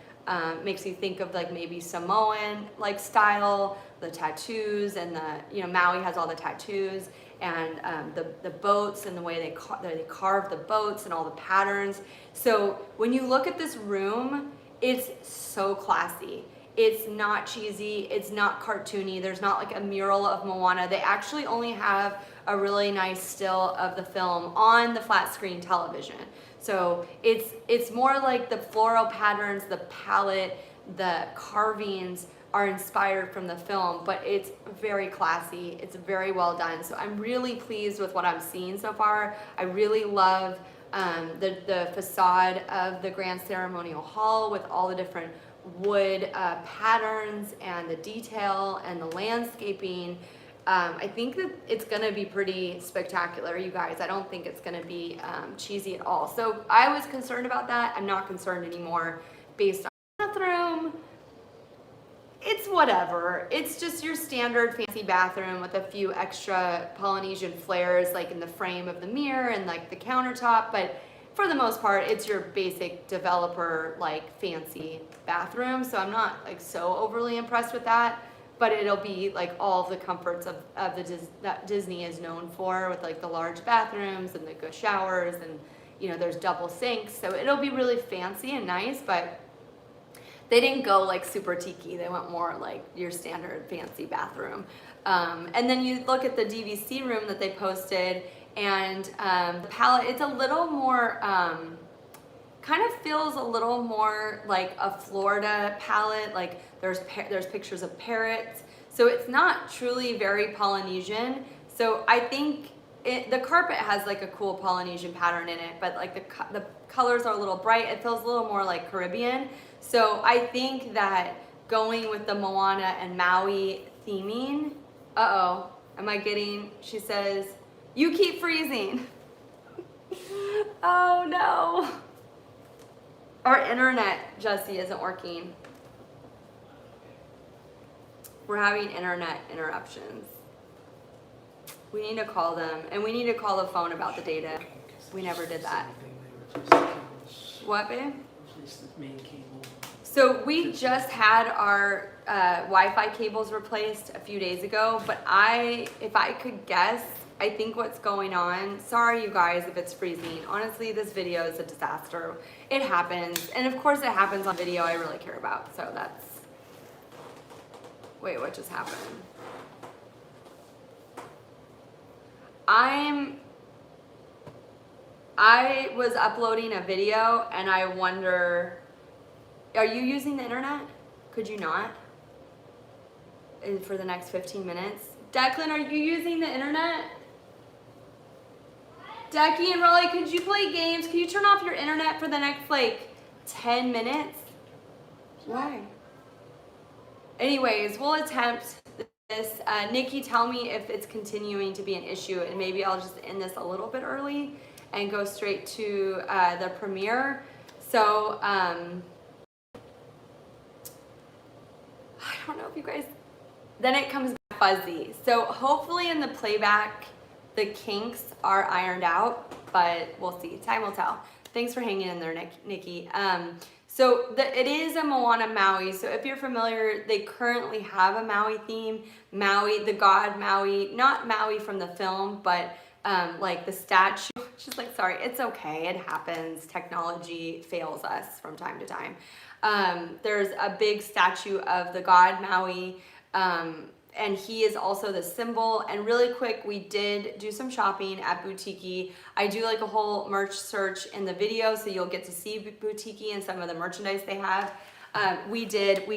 makes you think of like maybe Samoan like style, the tattoos, and the, you know, Maui has all the tattoos, and the boats and the way they carve the boats and all the patterns. So when you look at this room, it's so classy. It's not cheesy, it's not cartoony, there's not like a mural of Moana. They actually only have a really nice still of the film on the flat screen television. So it's more like the floral patterns, the palette, the carvings are inspired from the film, but it's very classy, it's very well done. So I'm really pleased with what I'm seeing so far. I really love the facade of the Grand Ceremonial Hall with all the different wood patterns and the detail and the landscaping. I think that it's gonna be pretty spectacular, you guys. I don't think it's gonna be cheesy at all. So I was concerned about that. I'm not concerned anymore based on the bathroom. It's whatever. It's just your standard fancy bathroom with a few extra Polynesian flares like in the frame of the mirror and like the countertop, but for the most part, it's your basic developer like fancy bathroom. So I'm not like so overly impressed with that, but it'll be like all the comforts of that Disney is known for, with like the large bathrooms and the good showers, and you know, there's double sinks. So it'll be really fancy and nice, but they didn't go like super tiki. They went more like your standard fancy bathroom. And then you look at the DVC room that they posted, and the palette, it's a little more, kind of feels a little more like a Florida palette. Like there's pictures of parrots. So it's not truly very Polynesian. So I think the carpet has like a cool Polynesian pattern in it, but like the colors are a little bright. It feels a little more like Caribbean. So I think that going with the Moana and Maui theming, she says, you keep freezing. Oh no. Our internet, Jesse, isn't working. We're having internet interruptions. We need to call them, and we need to call the phone about the data. We never did that. What, babe? So we just had our Wi-Fi cables replaced a few days ago, but if I could guess, I think what's going on, sorry you guys if it's freezing. Honestly, this video is a disaster. It happens, and of course it happens on video I really care about, so that's, wait, what just happened? I was uploading a video, and I wonder, are you using the internet? Could you not? For the next 15 minutes? Declan, are you using the internet? Decky and Raleigh, could you play games? Can you turn off your internet for the next like 10 minutes? Why? Anyways, we'll attempt this. Nicki, tell me if it's continuing to be an issue, and maybe I'll just end this a little bit early and go straight to the premiere. So, I don't know if you guys, then it comes back fuzzy. So hopefully in the playback, the kinks are ironed out, but we'll see. Time will tell. Thanks for hanging in there, Nicki. So it is a Moana Maui. So if you're familiar, they currently have a Maui theme. Maui, the god Maui, not Maui from the film, but like the statue. She's like, sorry, it's okay. It happens. Technology fails us from time to time. There's a big statue of the god Maui. and he is also the symbol. And really quick, we did do some shopping at BouTiki. I do like a whole merch search in the video, so you'll get to see BouTiki and some of the merchandise they have. We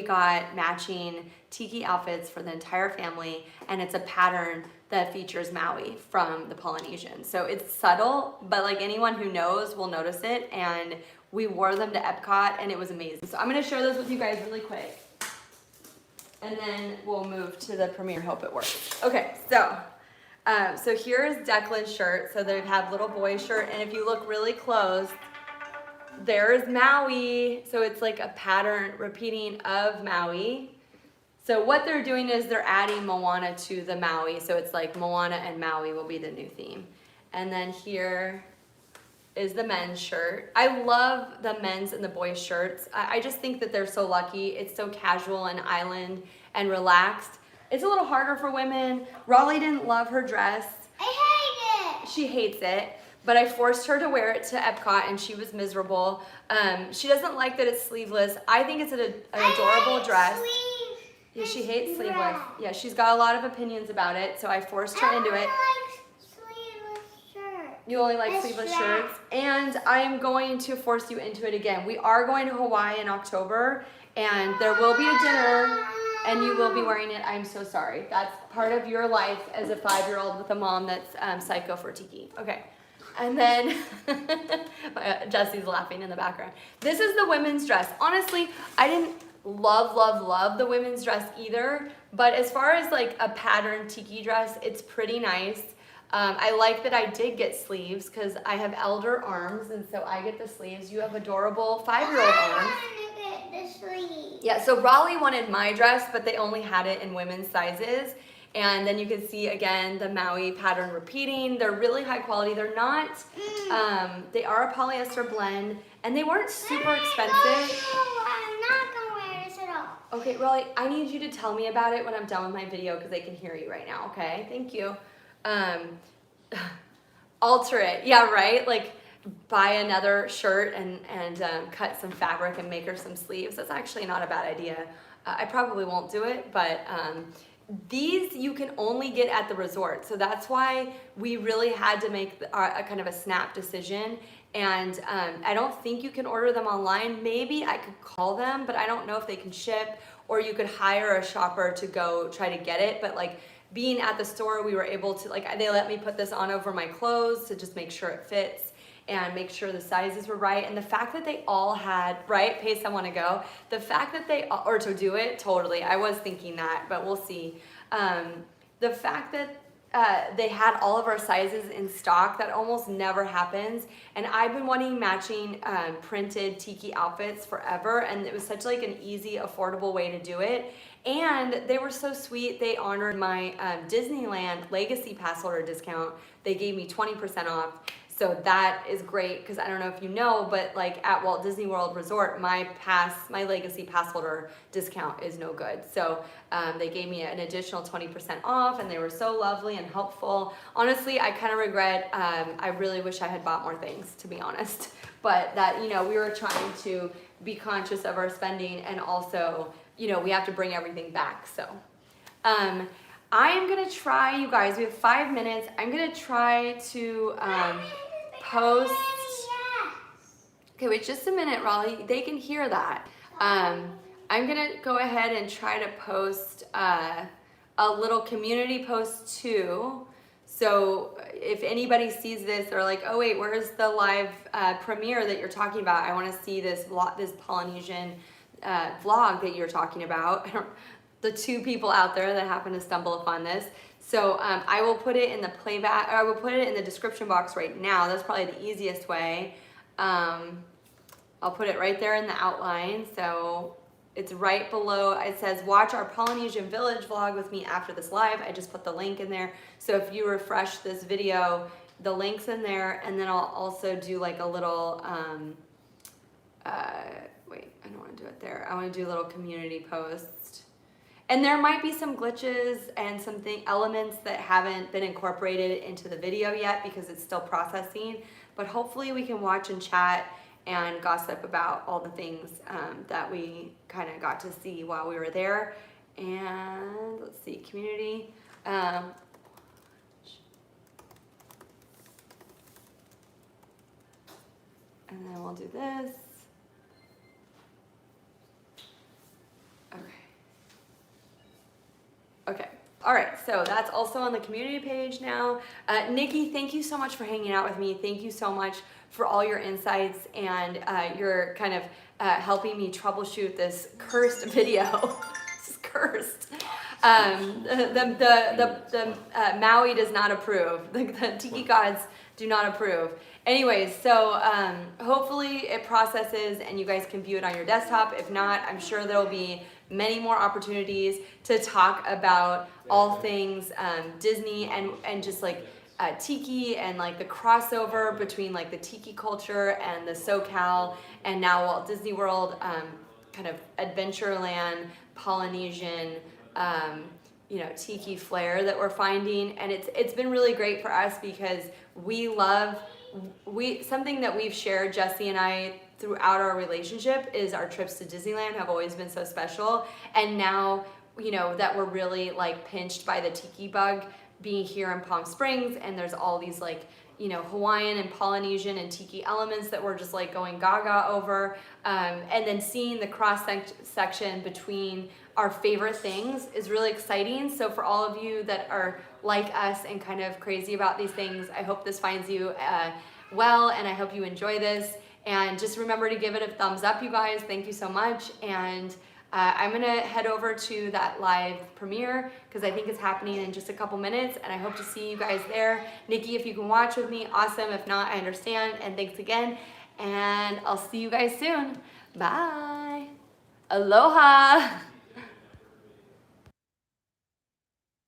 got matching Tiki outfits for the entire family, and it's a pattern that features Maui from the Polynesian. So it's subtle, but like anyone who knows will notice it, and we wore them to Epcot, and it was amazing. So I'm gonna share those with you guys really quick, and then we'll move to the premiere. Hope it works. Okay, so here's Declan's shirt. So they have little boy shirt, and if you look really close, there's Maui. So it's like a pattern repeating of Maui. So what they're doing is they're adding Moana to the Maui. So it's like Moana and Maui will be the new theme. And then here is the men's shirt. I love the men's and the boys' shirts. I just think that they're so lucky. It's so casual and island and relaxed. It's a little harder for women. Raleigh didn't love her dress. I hate it. She hates it. But I forced her to wear it to Epcot, and she was miserable. She doesn't like that it's sleeveless. I think it's an adorable dress. Yeah, she hates sleeveless. Yeah, she's got a lot of opinions about it, so I forced her into it. I like sleeveless shirts. You only like sleeveless shirts? And I'm going to force you into it again. We are going to Hawaii in October, and there will be a dinner, and you will be wearing it. I'm so sorry. That's part of your life as a 5-year-old with a mom that's psycho for Tiki. Okay. And then Jesse's laughing in the background. This is the women's dress. Honestly, I didn't love the women's dress either, but as far as like a patterned Tiki dress, it's pretty nice. I like that I did get sleeves because I have elder arms, and so I get the sleeves. You have adorable 5-year-old arms. I want to get the sleeves. Yeah, so Raleigh wanted my dress, but they only had it in women's sizes. And then you can see again the Maui pattern repeating. They're really high quality. They're not, they are a polyester blend, and they weren't super expensive. I'm not gonna wear this at all. Okay, Raleigh, I need you to tell me about it when I'm done with my video because they can hear you right now, okay? Thank you. Alter it. Yeah, right? Like buy another shirt and cut some fabric and make her some sleeves. That's actually not a bad idea. I probably won't do it, but these you can only get at the resort. So that's why we really had to make a kind of a snap decision. And I don't think you can order them online. Maybe I could call them, but I don't know if they can ship, or you could hire a shopper to go try to get it. But like being at the store, we were able to, like, they let me put this on over my clothes to just make sure it fits and make sure the sizes were right. And the fact that they all had, right, pay someone to go, the fact that they, or to do it, totally, I was thinking that, but we'll see. The fact that they had all of our sizes in stock, that almost never happens. And I've been wanting matching printed Tiki outfits forever, and it was such like an easy, affordable way to do it. And they were so sweet. They honored my Disneyland Legacy Pass holder discount. They gave me 20% off. So that is great, because I don't know if you know, but like at Walt Disney World Resort, my Legacy Pass holder discount is no good. So they gave me an additional 20% off, and they were so lovely and helpful. Honestly, I kind of regret, I really wish I had bought more things, to be honest. But that, you know, we were trying to be conscious of our spending, and also, you know, we have to bring everything back. So I am gonna try, you guys, we have 5 minutes. I'm gonna try to post. Okay, wait just a minute, Raleigh. They can hear that. I'm gonna go ahead and try to post a little community post too. So if anybody sees this, they're like, oh wait, where's the live premiere that you're talking about? I wanna see this Polynesian vlog that you're talking about. The 2 people out there that happen to stumble upon this. So I will put it in the playback, or I will put it in the description box right now. That's probably the easiest way. I'll put it right there in the outline. So it's right below, it says, watch our Polynesian Village vlog with me after this live. I just put the link in there. So if you refresh this video, the link's in there, and then I'll also do like a little, wait, I don't want to do it there. I want to do a little community post. And there might be some glitches and some elements that haven't been incorporated into the video yet because it's still processing, but hopefully we can watch and chat and gossip about all the things that we kind of got to see while we were there. And let's see, community. And then we'll do this. Okay. Okay. All right, so that's also on the community page now. Nicki, thank you so much for hanging out with me. Thank you so much for all your insights and your kind of helping me troubleshoot this cursed video. This is cursed. The Maui does not approve. The Tiki gods do not approve. Anyways, so hopefully it processes and you guys can view it on your desktop. If not, I'm sure there'll be many more opportunities to talk about all things Disney and just like Tiki and like the crossover between like the Tiki culture and the SoCal and now Walt Disney World kind of Adventureland, Polynesian, you know, Tiki flair that we're finding. And it's been really great for us because something that we've shared, Jesse and I, throughout our relationship is our trips to Disneyland have always been so special. And now, you know, that we're really like pinched by the Tiki bug being here in Palm Springs and there's all these like, you know, Hawaiian and Polynesian and Tiki elements that we're just like going gaga over. And then seeing the cross section between our favorite things is really exciting. So for all of you that are like us and kind of crazy about these things, I hope this finds you well, and I hope you enjoy this. And just remember to give it a thumbs up, you guys. Thank you so much. And I'm gonna head over to that live premiere because I think it's happening in just a couple minutes, and I hope to see you guys there. Nicki, if you can watch with me, awesome. If not, I understand. And thanks again. And I'll see you guys soon. Bye. Aloha.